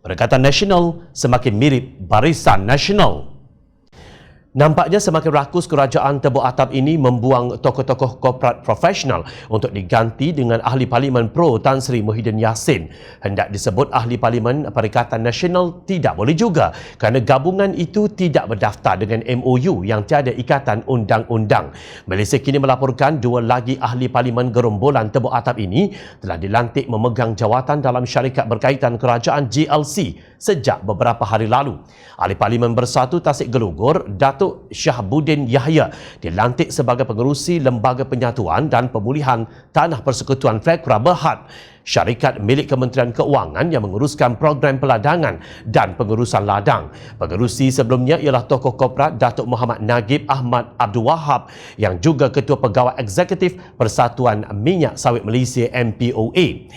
Perikatan Nasional semakin mirip Barisan Nasional. Nampaknya semakin rakus kerajaan tebuk atap ini membuang tokoh-tokoh korporat profesional untuk diganti dengan Ahli Parlimen Pro Tan Sri Muhyiddin Yassin. Hendak disebut Ahli Parlimen Perikatan Nasional tidak boleh juga kerana gabungan itu tidak berdaftar dengan MOU yang tiada ikatan undang-undang. Malaysia kini melaporkan dua lagi Ahli Parlimen gerombolan tebuk atap ini telah dilantik memegang jawatan dalam syarikat berkaitan kerajaan GLC sejak beberapa hari lalu. Ahli Parlimen Bersatu Tasik Gelugur, Datuk Syahbuddin Yahya dilantik sebagai pengerusi Lembaga Penyatuan dan Pemulihan Tanah Persekutuan FLEGRA Berhad, syarikat milik Kementerian Keuangan yang menguruskan program peladangan dan pengurusan ladang. Pengerusi sebelumnya ialah tokoh korporat Datuk Muhammad Nagib Ahmad Abdul Wahab yang juga Ketua Pegawai Eksekutif Persatuan Minyak Sawit Malaysia MPOA.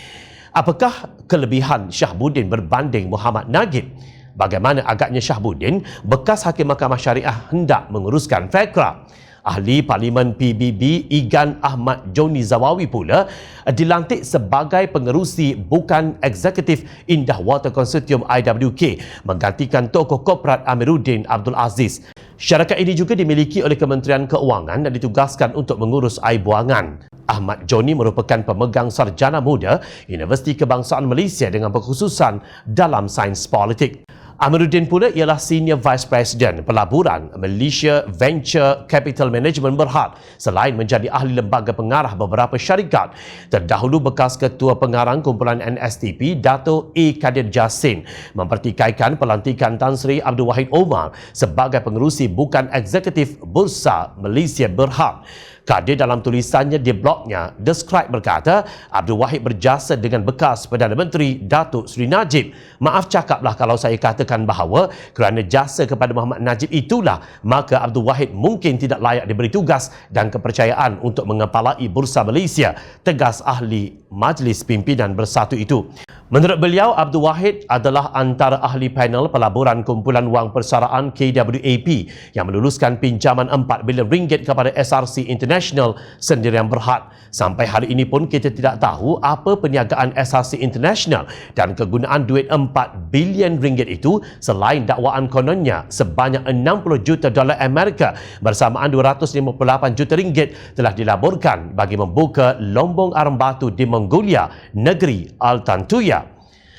Apakah kelebihan Syahbuddin berbanding Muhammad Nagib? Bagaimana agaknya Syahbuddin, bekas Hakim Mahkamah Syariah, hendak menguruskan FLEGRA? Ahli Parlimen PBB Igan Ahmad Joni Zawawi pula dilantik sebagai pengerusi bukan eksekutif Indah Water Consortium IWK, menggantikan tokoh korporat Amiruddin Abdul Aziz. Syarikat ini juga dimiliki oleh Kementerian Keuangan dan ditugaskan untuk mengurus air buangan. Ahmad Joni merupakan pemegang sarjana muda Universiti Kebangsaan Malaysia dengan berkhususan dalam sains politik. Amiruddin pula ialah Senior Vice President Pelaburan Malaysia Venture Capital Management Berhad selain menjadi ahli lembaga pengarah beberapa syarikat. Terdahulu bekas Ketua Pengarang Kumpulan NSTP Dato' A. Kadir Jassin mempertikaikan pelantikan Tan Sri Abdul Wahid Omar sebagai pengerusi bukan eksekutif Bursa Malaysia Berhad. Kadir dalam tulisannya di blognya The Scribe berkata, Abdul Wahid berjasa dengan bekas Perdana Menteri Datuk Seri Najib. Maaf cakaplah kalau saya katakan bahawa kerana jasa kepada Muhammad Najib itulah maka Abdul Wahid mungkin tidak layak diberi tugas dan kepercayaan untuk mengepalai Bursa Malaysia, tegas ahli Majlis Pimpinan Bersatu itu. Menurut beliau, Abdul Wahid adalah antara ahli panel pelaburan kumpulan wang persaraan KWAP yang meluluskan pinjaman 4 bilion ringgit kepada SRC International sendirian Berhad. Sampai hari ini pun kita tidak tahu apa perniagaan SRC International dan kegunaan duit 4 bilion ringgit itu selain dakwaan kononnya sebanyak 60 juta dolar Amerika bersamaan 258 juta ringgit telah dilaporkan bagi membuka lombong arang batu di Mongolia, negeri Altantuya.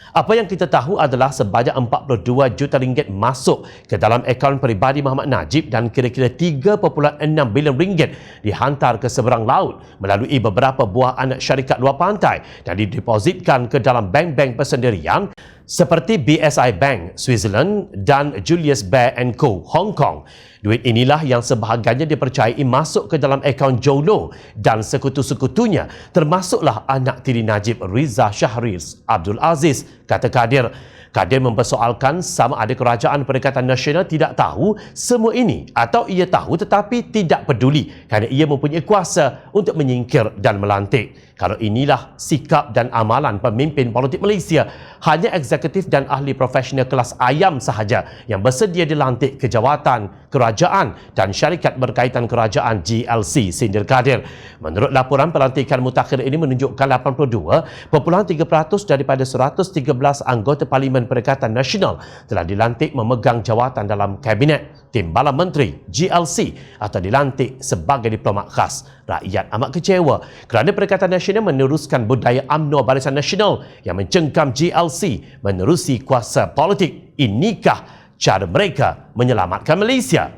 Apa yang kita tahu adalah sebanyak 42 juta ringgit masuk ke dalam akaun peribadi Muhammad Najib dan kira-kira 3.6 bilion ringgit dihantar ke seberang laut melalui beberapa buah anak syarikat luar pantai dan didepositkan ke dalam bank-bank persendirian seperti BSI Bank Switzerland dan Julius Baer & Co Hong Kong. Duit inilah yang sebahagiannya dipercayai masuk ke dalam akaun Jolo dan sekutu-sekutunya, termasuklah anak tiri Najib Riza Shahriz Abdul Aziz, kata Kadir. Kadir mempersoalkan sama ada kerajaan Perikatan Nasional tidak tahu semua ini atau ia tahu tetapi tidak peduli kerana ia mempunyai kuasa untuk menyingkir dan melantik. Kalau inilah sikap dan amalan pemimpin politik Malaysia, hanya eksekutif dan ahli profesional kelas ayam sahaja yang bersedia dilantik ke jawatan kerajaan dan syarikat berkaitan kerajaan GLC, sindir Kadir. Menurut laporan, pelantikan mutakhir ini menunjukkan 82.3% daripada 113 anggota Parlimen Perikatan Nasional telah dilantik memegang jawatan dalam Kabinet Timbalan Menteri GLC atau dilantik sebagai diplomat khas. Rakyat amat kecewa kerana Perikatan Nasional meneruskan budaya UMNO Barisan Nasional yang mencengkam GLC menerusi kuasa politik. Inikah cara mereka menyelamatkan Malaysia?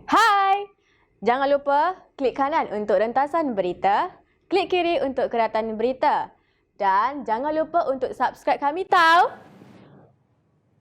Hai! Jangan lupa klik kanan untuk rentasan berita, klik kiri untuk keratan berita dan jangan lupa untuk subscribe kami tau.